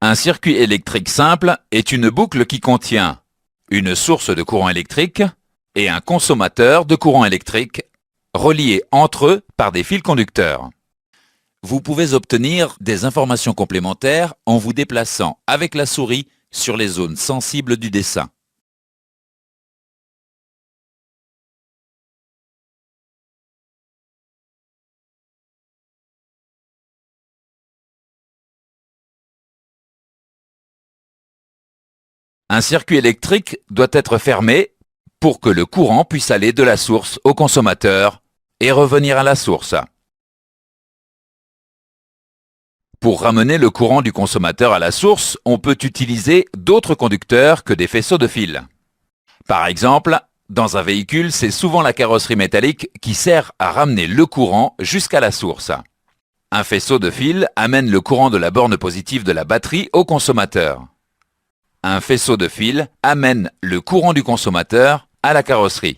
Un circuit électrique simple est une boucle qui contient une source de courant électrique et un consommateur de courant électrique reliés entre eux par des fils conducteurs. Vous pouvez obtenir des informations complémentaires en vous déplaçant avec la souris sur les zones sensibles du dessin. Un circuit électrique doit être fermé pour que le courant puisse aller de la source au consommateur et revenir à la source. Pour ramener le courant du consommateur à la source, on peut utiliser d'autres conducteurs que des faisceaux de fil. Par exemple, dans un véhicule, c'est souvent la carrosserie métallique qui sert à ramener le courant jusqu'à la source. Un faisceau de fil amène le courant de la borne positive de la batterie au consommateur. Un faisceau de fil amène le courant du consommateur à la carrosserie.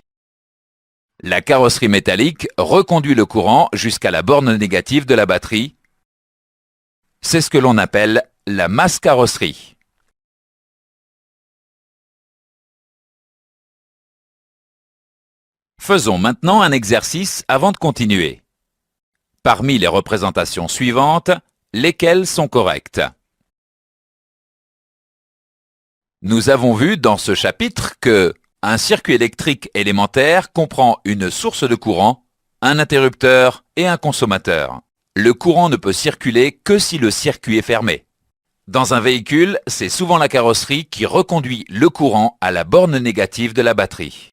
La carrosserie métallique reconduit le courant jusqu'à la borne négative de la batterie. C'est ce que l'on appelle la masse carrosserie. Faisons maintenant un exercice avant de continuer. Parmi les représentations suivantes, lesquelles sont correctes? Nous avons vu dans ce chapitre que un circuit électrique élémentaire comprend une source de courant, un interrupteur et un consommateur. Le courant ne peut circuler que si le circuit est fermé. Dans un véhicule, c'est souvent la carrosserie qui reconduit le courant à la borne négative de la batterie.